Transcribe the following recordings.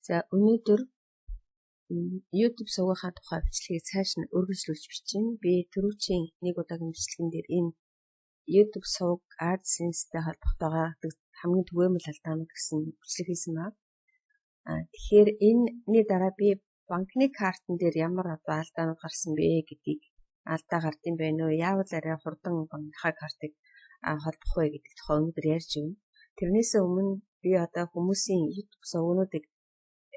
За өнөөдөр YouTube сувгийнхаа тухай бичлэгийг цааш нь үргэлжлүүлж бичиж. Би түрүүчийн нэг удаагийн бичлэгэн дээр энэ YouTube сувг AdSense-тэй холбоотойгоо хамгийн түгээмэл алдаанууд гэсэн бичлэг хийсэн байна. Тэгэхээр энэний дараа би банкны картн дээр ямар алдаанууд гарсан бэ гэдгийг алдаа гардыг байна уу? Яавал арай хурдан банкны картыг холбох вэ гэдэг тухай өнөөдөр ярьж байна. Тэрнээс өмнө би одоо хүмүүсийн YouTube сувгнуудыг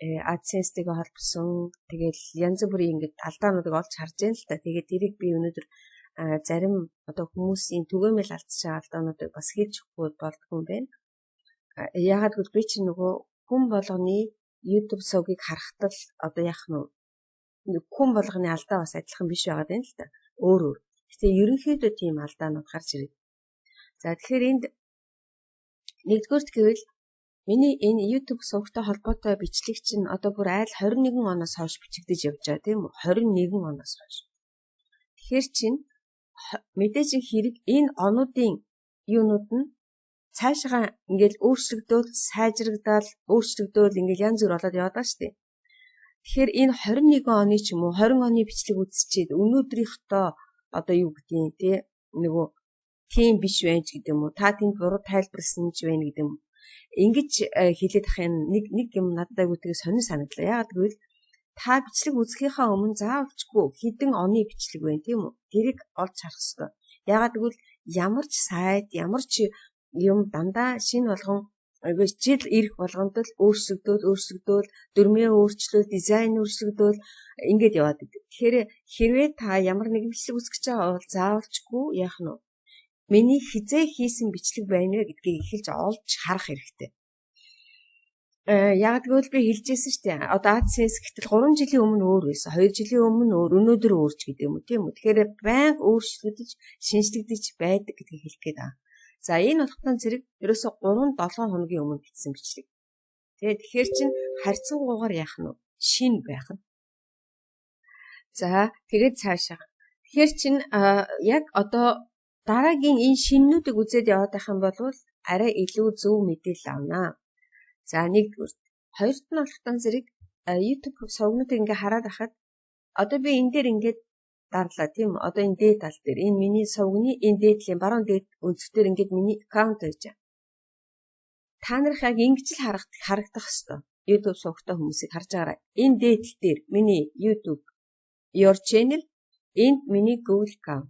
AdSense-тэйг холбосон тэгэл янз бүрийн ингээд алдаануудыг олж харж байна л та. Тэгээд тэрийг би өнөөдөр зарим одоо хүмүүсийн түгээмэл алдсан алдаануудыг бас хэлж өгөх болдгоо юм байна. Яагаад гэвэл би чинь нөгөө хүн болгоны YouTube сувгийг харахтал одоо яах нь хүн болгоны алдаа бас адилхан биш байгаа юм л та. Өөр. Гэтэ ерөнхийдөө тийм алдаанууд гарч ирээд. За тэгэхээр энд нэгдүгээрт гэвэл миний энэ YouTube сувгтай холбоотой бичлэг чинь одоо бүр айл 21 оноос хойш бичигдэж явж байгаа тийм үү? 21 оноос хойш. Тэгэхээр чинь мэдээж хэрэг энэ онуудын юунууд нь цаашаа ингээл өөрчлөгдөөл, сайжрагдаал, өөрчлөгдөөл ингээл янз бүр болоод яваад байгаа шүү дээ. Тэгэхээр энэ 21 оны ч юм уу 20 оны бичлэг үзчихээд өнөөдрийнхтөө одоо юу гэдгийг те нөгөө тийм биш байж гэдэг юм уу? Та тэнд буруу тайлбарласан ч байна гэдэг юм. Ингэж хэлээд ахын нэг юм надад үгүй сонир санагдлаа. Яагаад гэвэл та бичлэг үзэхийнхаа өмнө заавалчгүй хэдэн оны бичлэг байна тийм үү? Тэрийг олж харах хэрэгтэй. Яагаад гэвэл ямар ч сайт, ямар ч юм дандаа шинэ болгон жил ирэх болгонд л өөрчлөгдөөл, дүрмээ өөрчлөөл, дизайн өөрчлөгдөөл ингэж яваад идэв. Тэгэхээр хэрвээ та ямар нэгэн бичлэг үзэх гэж байгаа бол заавалчгүй яах нь вэ? Миний хизээ хийсэн бичлэг байна вэ гэдгийг эхэлж олж харах хэрэгтэй. Яг гэвэл би хэлжсэн шүү дээ. Одоо AdSense гэтэл 3 жилийн өмнө өөр байсан. 2 жилийн өмнө өөр, өнөөдөр өөрч гэдэг юм уу тийм үү? Тэгэхээр байнга өөрчлөгдөж, шинжлэгдэж байдаг гэдгийг хэлэх гээд байна. За энэ утгатай зэрэг ерөөсө 3-7 хоногийн өмнө бичсэн бичлэг. Тэгэхээр чинь харьцангуйгаар яах нь вэ? Шин байх нь. За тэгээд цаашаа. Тэгэхээр чинь яг одоо дараагийн энэ шиннүүдийг үзээд яваад байх юм бол арай илүү зөв мэдээлэл авнаа. За нэгдүгээр. Хоёрт нь болохгүй зэрэг YouTube сувгнуудыг ингээ хараад байхад одоо би энэ дээр ингээд дарлаа тийм үү? Одоо энэ дээд тал дээр энэ миний сувгны энэ дээдлийн баруун дээд өнцгтэр ингээд миний аккаунт байж байгаа. Та нарыг яг ингэж л харагдах хэвээр. YouTube сувгтай хүмүүсийг харж байгаарай. Энэ дээдл дээр миний YouTube your channel, энд миний Google account.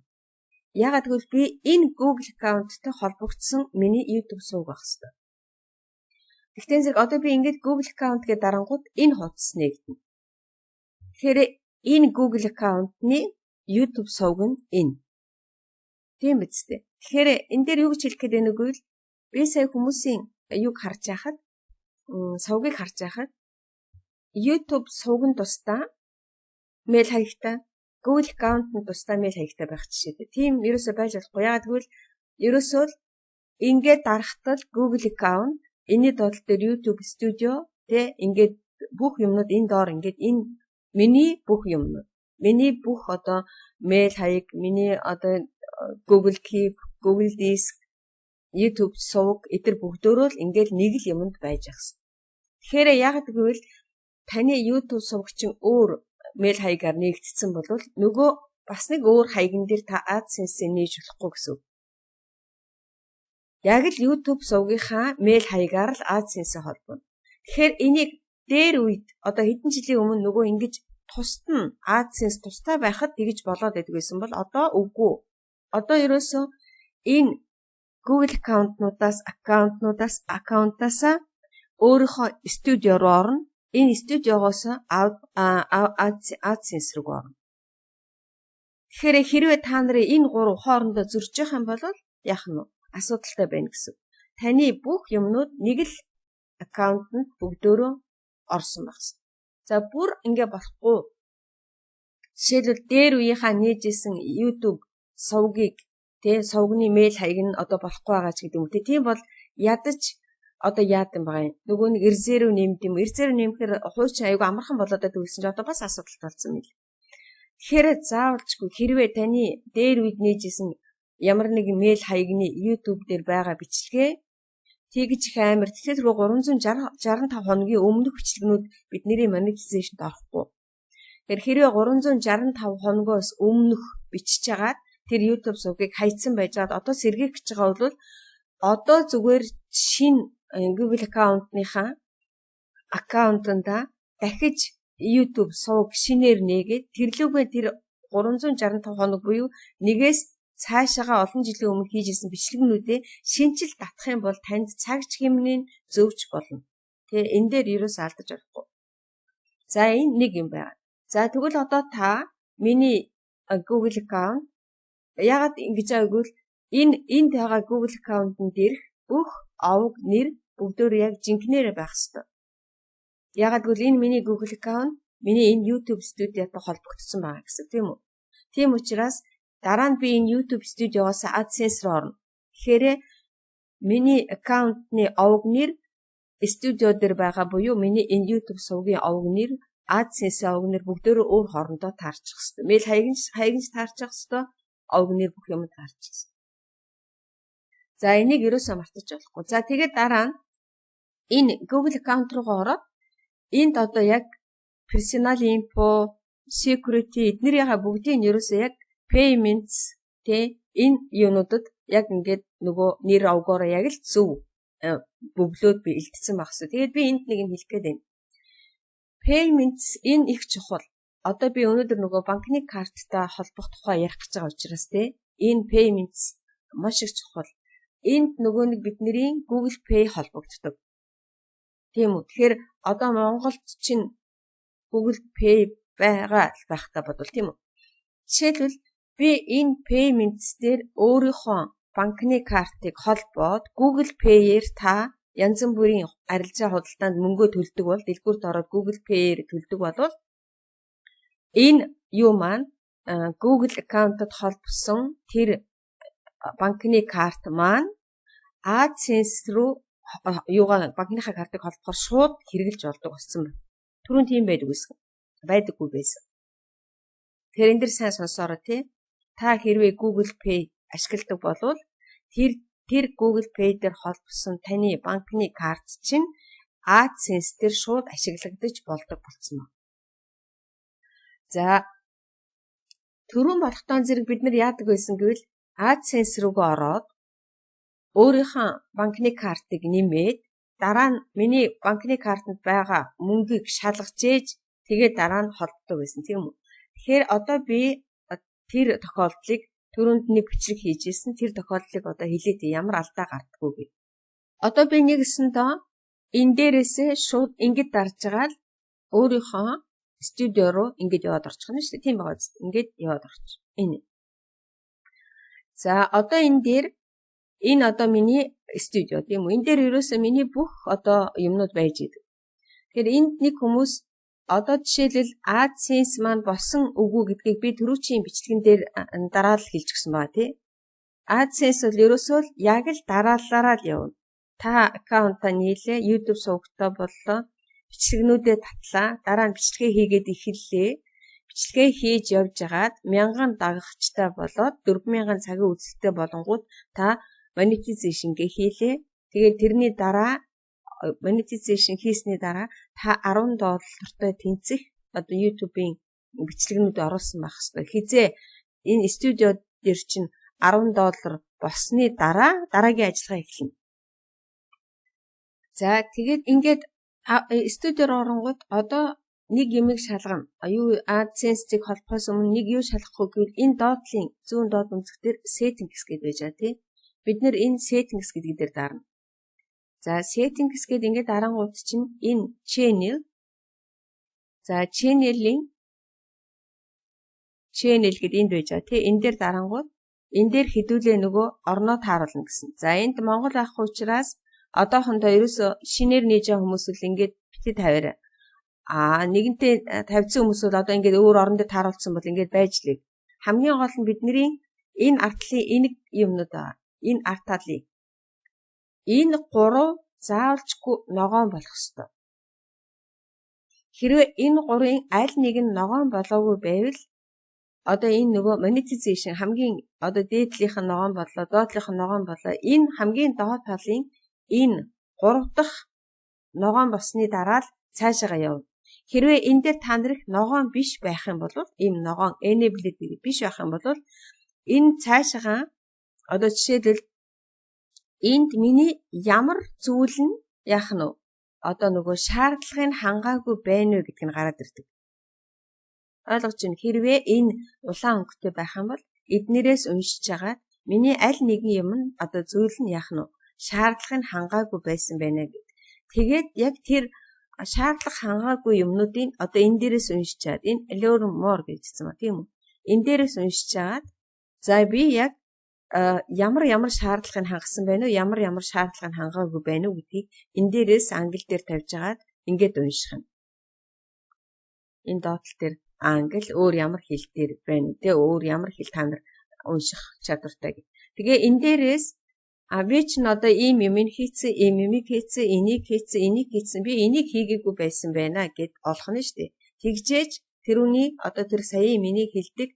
Ягаад гэвэл би энэ Google account-тай холбогдсон миний YouTube сувг байх хэвээр. Гэхдээ зэрэг одоо би ингээд Google account гэдэг дарангууд энэ хуудас нэгдэнэ. Тэгэхээр энэ Google account-ны YouTube сувг нь энэ. Тийм биз дээ. Тэгэхээр энэ дээр юу гэж хэлэх гээд байна вэ? Би сая хүмүүсийн юг харж байхад, сувгийг харж байхад YouTube сувг нь тусдаа мэйл хаягтай, Google account нь тусдаа мэйл хаягтай байх жишээтэй. Тийм ерөөсөй байж болохгүй. Яагаад гэвэл ерөөсөө л ингээд дарахтал Google account, энэний доотлол дээр YouTube Studio тэ ингээд бүх юмнууд энэ доор ингээд энэ миний бүх юмнууд. Миний бүх одоо мэйл хаяг, миний одоо Google Keep, Google Disk, YouTube сувг эдгээр бүгдөө л ингээд нэг л юмд байж ах гэсэн. Тэгэхээр яагаад гэвэл таны YouTube сувг чинь өөр мэйл хаягаар нэгдсэн бол нөгөө бас нэг өөр хаягн дээр та AdSense-ийг нээж болохгүй гэсэн. Яг л YouTube сувгийнхаа мэйл хаягаар л AdSense-ийг холбоно. Тэгэхээр энийг дээр үед одоо хэдэн жилийн өмнө нөгөө ингэж тусад нь AdSense тустай байхад тэгж болоод байдаг байсан бол одоо үгүй. Одоо ерөөсөө энэ Google аккаунтнуудаас өөрийнхөө студио руу орно. Энэ студиогоос AdSense руу орно. Тэгэхээр хэрвээ та нарын энэ гурав хоорондоо зөрж явах юм бол яах нь вэ? Асуудалтай байна гэсэн. Таны бүх юмнууд нэг л аккаунтанд бүгдөө орсон байх гэсэн. За бүр ингэ болохгүй. Жишээлбэл дээр үеийнхаа нээжсэн YouTube сувгийг тэ сувгны мэйл хаяг нь одоо болохгүй байгаа ч гэдэг юм. Тийм бол ядаж одоо яадан байгаа юм. Нөгөө нэг эрзэрүү нэмд юм. Эрзэрүү нэмэхээр хуучин аягүй амархан болоод байсан ч одоо бас асуудал болсон юм л. Тэгэхээр заавалчгүй хэрвээ таны дээр үед нээжсэн ямар нэгэн мэйл хаягны YouTube дээр байгаа бичлэгээ Тэгж их амар. Тэгэхээр 365 хоногийн өмнөх бичлэгнүүд бидний монетизейшнд орохгүй. Тэгэхээр хэрвээ 365 хоногоос өмнөх бичиж байгаа тэр YouTube сувгийг хайцсан байж байгаа одоо сэргээх гэж байгаа бол одоо зүгээр шинэ Google аккаунтанда дахиж YouTube сувг шинээр нээгээд тэрлүүгээ тэр 365 хоног буюу нэгээс цаашаага олон жилийн өмнө хийжсэн бичлэгнүүдээ шинжил татах юм бол танд цаг чимнийн зөвч болно. Тэгээ энэ дээр юус алдаж болохгүй. За энэ нэг юм байна. За тэгвэл одоо та миний Google аккаунт яагаад ингэж байгвал энд байгаа Google аккаунтанд ирэх бүх овог нэр бүгдөө яг жинхнээр байх ёстой. Яагаад гэвэл энэ миний Google аккаунт миний энэ YouTube студиотой холбогдсон байгаа гэсэн тийм үү? Тийм учраас дараа нь би энэ YouTube студиогоос AdSense руу орно. Тэгэхээр миний аккаунтны овог нэр студио дээр байгаа буюу миний энэ YouTube сувгийн овог нэр AdSense овог нэр бүгдөө өөр хоорондоо таарчих хэвээр. Мэйл хаягнж таарчих хэвээр, овог нэр бүх юм таарчих хэвээр. За энийг ерөөсөө мартаж болохгүй. За тэгээд дараа нь энэ Google аккаунт руугаа ороод энд одоо яг personal info, security эднэрийнхээ бүгдийг ерөөсөө яг payments тэ энэ юунуудад яг ингээд нөгөө нэр овгоороо яг л зөв бөглөөд бэлдсэн багсаа. Тэгээд би энд нэг юм хэлэх гээд байна. Payments энэ их чухал. Одоо би өнөөдөр нөгөө банкны карттай холбох тухай ярих гэж байгаа учраас тэ энэ payments маш их чухал. Энд нөгөө нэг бидний Google Pay холбогддог. Тийм үү. Тэгэхээр одоо Монголд чинь Google Pay байгаа байхдаа бодвол тийм үү. Жишээлбэл би энэ payments дээр өөрийнхөө банкны картыг холбоод Google Pay-ээр та янз бүрийн арилжаа худалдаанд мөнгө төлдөг бол дэлгүүрт ороод Google Pay-ээр төлдөг бол энэ юу маань Google аккаунтад холбосон тэр банкны карт маань AdSense руу юугаа банкныхаа картыг холбохоор шууд хэрэгжилж болдог болсон байна. Түрүүн тийм байдаггүй байсан. Тэгэхээр энэ дэр сайн сонсоороо тий. Та хэрвээ Google Pay ашигладаг болвол тэр Google Pay дээр холбосон таны банкны карт чинь AdSense дээр шууд ашиглагдаж болдог болсон байна. За түрүүн болгоton зэрэг бид нар яадаг байсан гэвэл AdSense руугаа ороод өөрийнхөө банкны картыг нэмээд дараа нь миний банкны картанд байгаа мөнгийг шалгаж ээж тэгээд дараа нь холбдог байсан тийм үү. Тэгэхээр одоо би тэр тохиолдлыг түрүүнд нэг бичлэг хийжсэн тэр тохиолдлыг одоо хэлээд ямар алдаа гардаггүй гэ. Одоо би нэгэсэндээ энэ дээрээсээ шууд ингэж дарж байгаа л өөрийнхөө студио руу ингэж яваад орчих нь шүү дээ. Тийм байгаа үст. Ингэж яваад орчих. Энэ. За одоо энэ дээр энэ одоо миний студио тийм үү. Энэ дээр ерөөсөө миний бүх одоо юмнууд байж идэг. Тэгэхээр энд нэг хүмүүс одоо жишээлбэл AdSense маань болсон үгүй гэдгийг би түрүүчийн бичлэгэн дээр дараалал хэлж гисэн баа тий. AdSense бол ерөөсөө л яг л дараалалаараа л явна. Та аккаунтаа нийлээ, YouTube сувгатаа боллоо, бичлэгнүүдэд татлаа, дараа нь бичлэгээ хийгээд эхэллээ. Бичлэгээ хийж явж агаад 1000 дагагчтай болоод 4000 цагийн үзэлттэй болонгууд та monetization гээ хийлээ. Тэгээд тэрний дараа monetization хийсний дараа та $10-тай тэнцэх одоо YouTube-ийн бичлэгнүүд оруулсан байх хэрэгтэй. Хизээ энэ студио дээр чинь $10 болсны дараа дараагийн ажиллагаа эхэлнэ. За тэгээд ингээд студиор оронгууд одоо нэг юмыг шалгана. Юу AdSense-ийг холбохоос өмнө нэг юу шалгахгүй гэвэл энэ доотлын зүүн доод үнцгтэр settings гэдэг байж байгаа тий. Бид нэр энэ settings гэдэг дээр дарна. За settings гэдэг ингээд дарангууд чинь энэ channel. За channel гэдэг энд байж байгаа тий. Энэ дээр дарангууд энэ дээр хідүүлээ нөгөө орноо тааруулна гэсэн. За энд Монгол ах учраас одоохондоо ерөөсө шинээр нээж байгаа хүмүүс л ингээд бити тавиараа. Нэгэнтээ тавьсан хүмүүс бол одоо ингээд өөр орон дээр тааруулсан бол ингээд байж лээ. Хамгийн гол нь бидний энэ артлын энийг юмнууд аа. Энэ арталыг. Энэ 3 заавалчгүй ногоон болох ёстой. Хэрвээ энэ 3-ын аль нэг нь ногоон болоогүй байвал одоо энэ нөгөө monetization хамгийн одоо дээдлийнх нь ногоон боллоо, доотлийнх нь ногоон боллоо. Энэ хамгийн доод талын энэ 3 дахь ногоон болсны дараа л цаашаага явна. Хэрвээ энэ дээр та нарыг ногоон биш байх юм бол ийм ногоон enabled биш байх юм бол энэ цаашаага одоо жишээлбэл энд миний ямар зүйл нь яах нь вэ? Одоо нөгөө шаардлагыг хангаагүй байна уу гэдг нь гараад ирдэг. Ойлгож байна. Хэрвээ энэ улаан өнгөтэй байх юм бол эднэрээс уншиж байгаа миний аль нэгэн юм нь одоо зүйл нь яах нь вэ? Шаардлагыг хангаагүй байсан байна гэд. Тэгээд яг тэр шаардлага хангаагүй юмнуудыг одоо энэ дээрээс уншиж чаад энэ allure more гэжсэн ба тийм үү? Энэ дээрээс уншиж чаад за би яг ямар шаардлагыг хангасан байна уу? Ямар шаардлагыг хангаагүй байна уу гэдгийг энэ дээрээс англи дээр тавьж агаад ингээд унших нь. Энэ доотлол дээр англи өөр ямар хэл дээр байна те өөр ямар хэл та нар унших чадвартай гэх. Тэгээ энэ дээрээс би ч н одоо ийм юм хийцэн, ийм юм хийцэн, энийг хийцэн, би энийг хийгээгүй байсан байна гэд олох нь штэ. Тэгжээж тэрүүний одоо тэр сая миний хэлдэг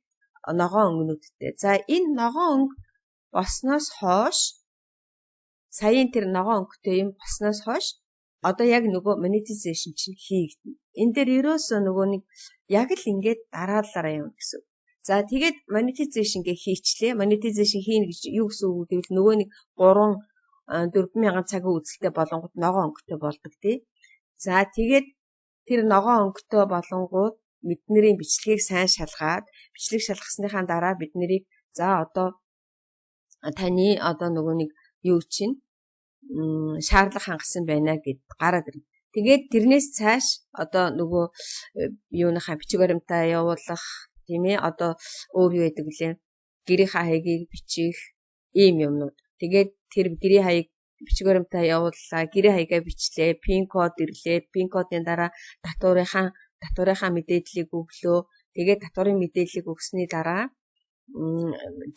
ногоон өнгөнүүдтэй. За энэ ногоон өнгө болсноос хойш саяын тэр ногоон өнгөтэй юм болсноос хойш одоо яг нөгөө monetization чинь хийгдэнэ. Энэ дээр ерөөсөө нөгөө нэг яг л ингээд дараалалаараа юм гэсэн. За тэгээд monetization гээ хийчлээ. Monetization хийнэ гэж юу гэсэн үг гэвэл нөгөө нэг 3-4,000 цагийн үзэлтэй болонгууд ногоон өнгөтэй болдог тий. За тэгээд тэр ногоон өнгөтэй болонгууд бидний бичлэгийг сайн шалгаад бичлэг шалгасныхаа дараа бид нарыг за одоо таны одоо нөгөө нэг юу чинь шаардлага хангасан байна гэд гараад ирнэ. Тэгээд тэрнээс цааш одоо нөгөө юуныхаа бичиг баримтаа явуулах тийм ээ одоо өөр юу гэдэг лээ гэрийн хаягийг бичих ийм юмнууд. Тэгээд тэр гэрийн хаяг бичиг баримтаа явууллаа, гэрийн хаягаа бичлээ, пин код ирлээ, пин кодын дараа татварынхаа мэдээллийг өглөө. Тэгээд татварын мэдээллийг өгсөний дараа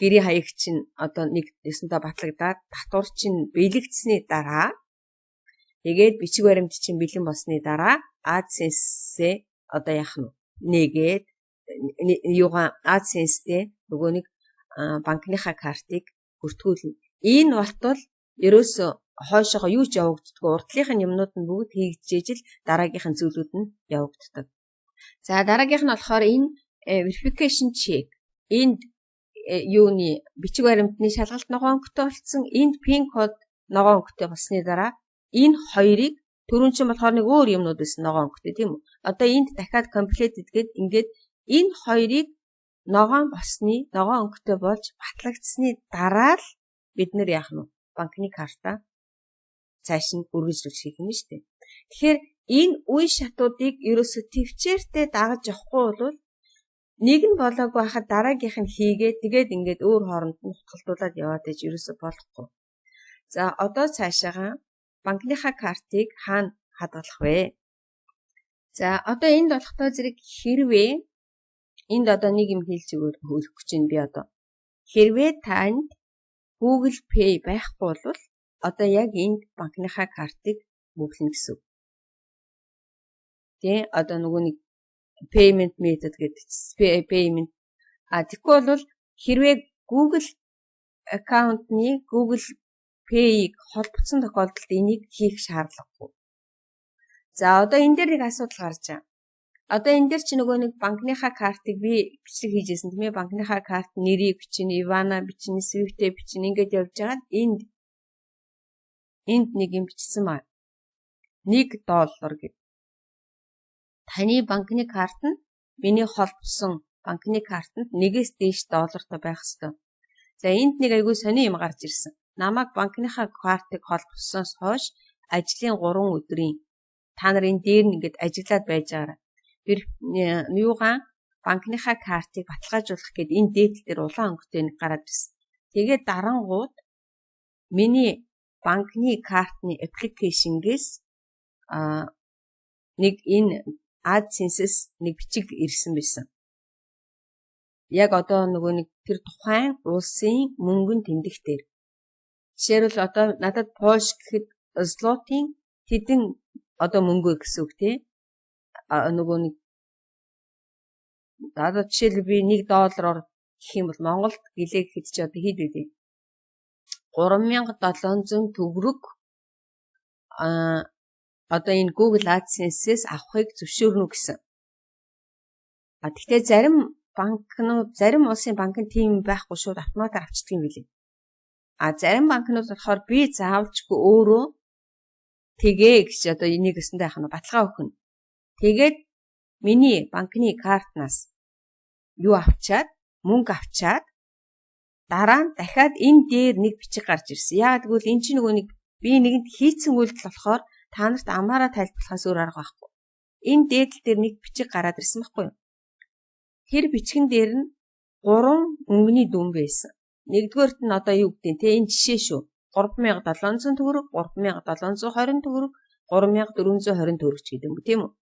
гэрийн хаяг чинь одоо нэг ёсонтой батлагдаад татвар чинь биелэгдсэний дараа тэгээд бичиг баримт чинь бэлэн болсны дараа AdSense-ээ одоо яах нь нэгээд юугаа AdSense-тэй нөгөө нэг банкныхаа картыг бүртгүүлнэ. Энэ болтол ерөөсөө хойшоогоо юу ч явагддаггүй. Урдлынх нь юмнууд нь бүгд хийгдчихэж л дараагийнх нь зүйлүүд нь явагддаг. За дараагийнх нь болохоор энэ verification check. Энд юуны бичиг баримтны шалгалт ногоон өнгөтэй болсон, энд пин код ногоон өнгөтэй болсны дараа энэ хоёрыг түрүүн чинь болохоор нэг өөр юмнууд байсан ногоон өнгөтэй тийм үү? Одоо энд дахиад completed гэд ингээд энэ хоёрыг ногоон өнгөтэй болж батлагдсны дараа л бид нэр яах нь банкны карта цааш нь үргэлжлүүлж хийх юм шүү дээ. Тэгэхээр энэ үе шатуудыг ерөөсө төвчээртэй дагаж явахгүй бол нэг нь болоогүй хахад дараагийнх нь хийгээд тэгээд ингээд өөр хооронд нь хутгалдуулаад яваад иж ерөөсө болохгүй. За одоо цаашаага банкныхаа картыг хаана хадгалах вэ? За одоо энд болохтой зэрэг хэрвээ энд одоо нэг юм хэлж өгөх гэж би одоо хэрвээ танд Google Pay байхгүй бол одоо яг энд банкныхаа картыг бүглэнэ гэсэн. Тэ одоо нөгөө нэг payment method гэдэг payment тэгэхгүй бол хэрвээ Google account-ны Google Pay-ийг холбогдсон тохиолдолд энийг хийх шаардлагагүй. За одоо энэ дээр нэг асуудал гарч байгаа. Одоо энэ дээр чи нөгөө нэг банкныхаа картыг би бичлэг хийжсэн тийм ээ банкныхаа карт нэрийг бичнэ, Ивана бичнэ, Swift-ээ бичнэ ингэж явж байгаа. Энд нэг юм бичсэн маа. $1 гэв. Таны банкны карт нь миний холбосон банкны картанд $1-ээс дээш доллартай байх ёстой. За энд нэг айгүй сони юм гарч ирсэн. Намайг банкныхаа картыг холбосноос хойш ажлын 3 өдрийн та нар энэ дээр нэгэд ажиллаад байж байгаа. Юугаан банкныхаа картыг баталгаажуулах гээд энэ дээдл дээр улаан өнгөтэй нэг гараад ирсэн. Тэгээд дарангууд миний банкны картны аппликейшнгээс нэг энэ AdSense-с нэг бичиг ирсэн байсан. Яг одоо нөгөө нэг тэр тухайн улсын мөнгөн тэмдэг дээр. Жишээлбэл одоо надад Польш гэхэд злотын хэдэн одоо мөнгө гэсэн үг тий. Нөгөө нэг одоо жишээлбэл би $1 гэх юм бол Монголд гэлээ гэхэд чи одоо хэд вэ? 3700 төгрөг одоо энэ Google AdSense-с авахыг зөвшөөрнө гэсэн. Гэхдээ зарим улсын банкны тийм байхгүй шууд автоматар авчдаг юм билий. Зарим банкнууд болохоор би заавалчгүй өөрөө тэгээ гэж одоо энийг өсөндөө яах нь баталгаа өгнө. Тэгээд миний банкны картнаас юу авчаад мөнгө авчаад дараа нь дахиад энэ дээр нэг бичиг гарч ирсэн. Яагаад гэвэл эн чинь нөгөө нэг би нэгэнд хийцэн үйлдэл болохоор та нарт амаараа тайлбарлахаас өөр арга байхгүй. Энэ дээдл дээр нэг бичиг гараад ирсэн байхгүй юу? Тэр бичгэн дээр нь 3 өнгөний дүн байсан. Нэгдүгээрт нь одоо юу гэдэг те энэ жишээ шүү. 3700 төгрөг, 3720 төгрөг, 3420 төгрөг ч гэдэг юм тийм үү?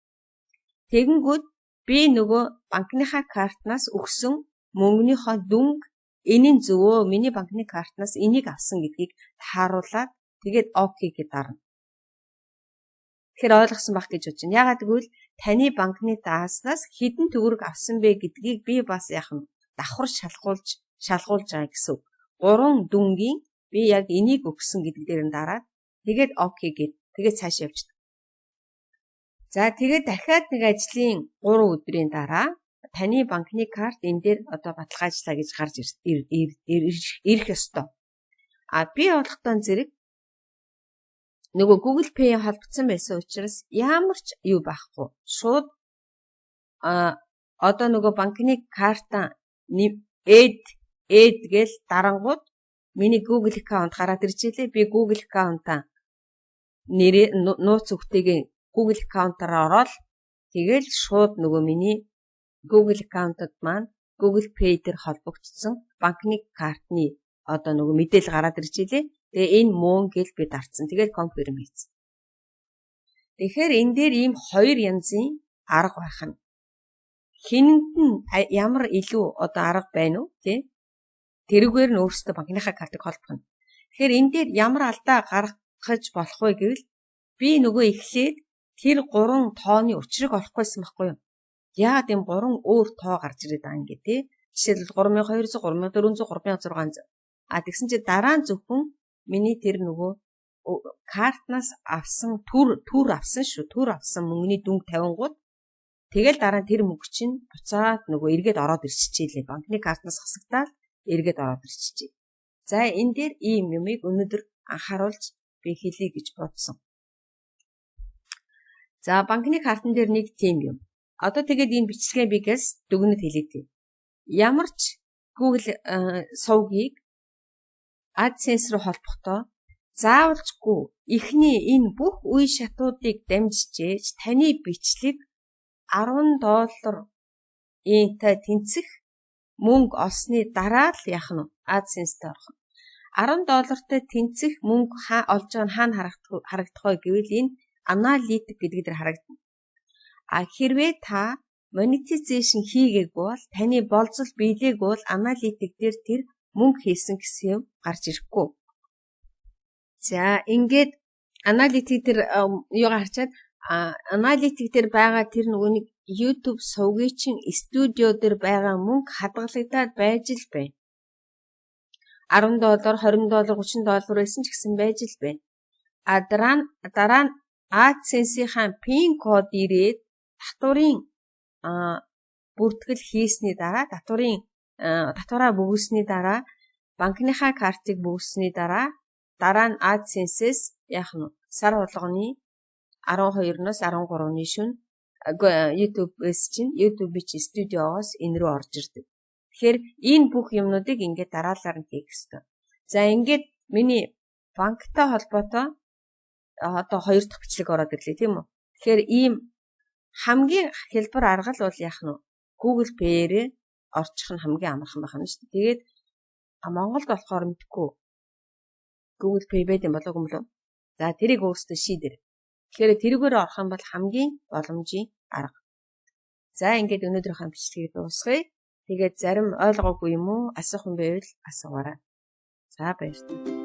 Тэгэнгүүт би нөгөө банкныхаа картнаас өгсөн мөнгөнийхөө дүнг энэ нь зөв өө миний банкны картнаас энийг авсан гэдгийг тааруулаад тэгээд окей гэж дарна. Тэгэхээр ойлгосон байх гэж бодож байна. Яагаад гэвэл таны банкны дааснаас хэдэн төгрөг авсан бэ гэдгийг би бас яах нь давхар шалгуулж байгаа гэсэн. 3 дүнгийн би яг энийг өгсөн гэдэг дээр нь дараад тэгээд окей гэд тэгээд цааш явчихдаг. За тэгээд дахиад нэг ажлын 3 өдрийн дараа таны банкны карт энэ дээр одоо баталгаажлаа гэж гарч ирэх ёстой. Би олохдоо зэрэг нөгөө Google Pay холбогдсон байсан учраас ямар ч юу байхгүй. Шууд одоо нөгөө банкны карта эд гэл дарангууд миний Google аккаунт гараад ирж илээ. Би Google аккаунтаа нэрээ нууц өгтэйгээ Google аккаунтаараа ороод тэгэл шууд нөгөө миний Google аккаунтад маань Google Pay дээр холбогдсон банкны картны одоо нөгөө мэдээлэл гараад ирж илээ. Тэгээ энэ мөн гэл би дарцсан. Тэгээд конфирм хийсэн. Тэгэхээр энэ дээр ийм 2 янзын арга байх нь. Хинд нь ямар илүү одоо арга байна уу тий? Тэрүүгээр нь өөрсдөө банкныхаа картыг холбоно. Тэгэхээр энэ дээр ямар алдаа гаргаж болох вэ гэвэл би нөгөө эхлээд тэр 3 тооны учрыг олохгүйсэн байхгүй юу? Яагаад ийм 3 өөр тоо гарч ирээд байгаа юм гээ тий? Жишээлбэл 3200, 3400, 3600. Тэгсэн чи дараа нь зөвхөн миний тэр нөгөө картнаас авсан түр авсан шүү. Түр авсан мөнгөний дүнг 50 гууд. Тэгэл дараа нь тэр мөнгө чинь буцаад нөгөө эргээд ороод ирчихжээ лээ. Банкны картнаас хасагдаад эргээд ороод ирчихжээ. За энэ дээр ийм юмыг өнөөдөр анхааруулж би хэлье гэж бодсон. За банкны картн дээр нэг тийм юм. Одоо тэгээд энэ бичлэгээ бигээс дүгнэд хэлээдээ. Ямар ч Google сувгийг AdSense руу холбохдоо заавалжгүй эхний энэ бүх үе шатуудыг дамжиж таны бичлэг $10 та тэнцэх мөнгө олсны дараа л яах нь AdSense-тэй орох. $10 тэнцэх мөнгө олж байгаа нь хаана харагдах вэ гэвэл энэ аналитик гэдэг дээр харагдана. Хэрвээ та monetization хийгээгүй бол таны болцол биелээгүй бол аналитик дээр тэр мөнгө хийсэн гэсэн юм гарч ирэхгүй. За ингээд аналитик дээр юу гарчаад аналитик дээр байгаа тэр нөгөө нэг YouTube сувгийн чин студио дээр байгаа мөнгө хадгалагдаад байж л байна. $10, $20, $30 байсан ч гэсэн байж л байна. Дараа нь AdSense-ийн пин код ирээд татварын бүртгэл хийсний дараа татвараа бөгөөсний дараа банкныхаа картыг бөгөөсний дараа нь AdSense-с яах нь сар болгоны 12-ноос 13-ны шөнө YouTube чи студиогоос энэ рүү орж ирдэг. Тэгэхээр энэ бүх юмнуудыг ингээд дараалалаар нь хийх ёстой. За ингээд миний банктай холбоотой одоо 2 дахь бичлэг ороод ирлээ тийм үү. Тэгэхээр ийм хамгийн хэлбэр арга л бол яах нь Google Pay-ээр орчих нь хамгийн амархан байх нь шүү дээ. Тэгээд Монголд болохоор мэдгүй Google Pay байд юм болов уу? За тэрийг өөрсдөө шийдэр. Тэгэхээр тэрүүгээр орох юм бол хамгийн боломжийн арга. За ингээд өнөөдрийнхөө бичлэгийг дуусгая. Тэгээд зарим ойлгоогүй юм уу? Асуух юм байвал асуугаарай. За баярлалаа.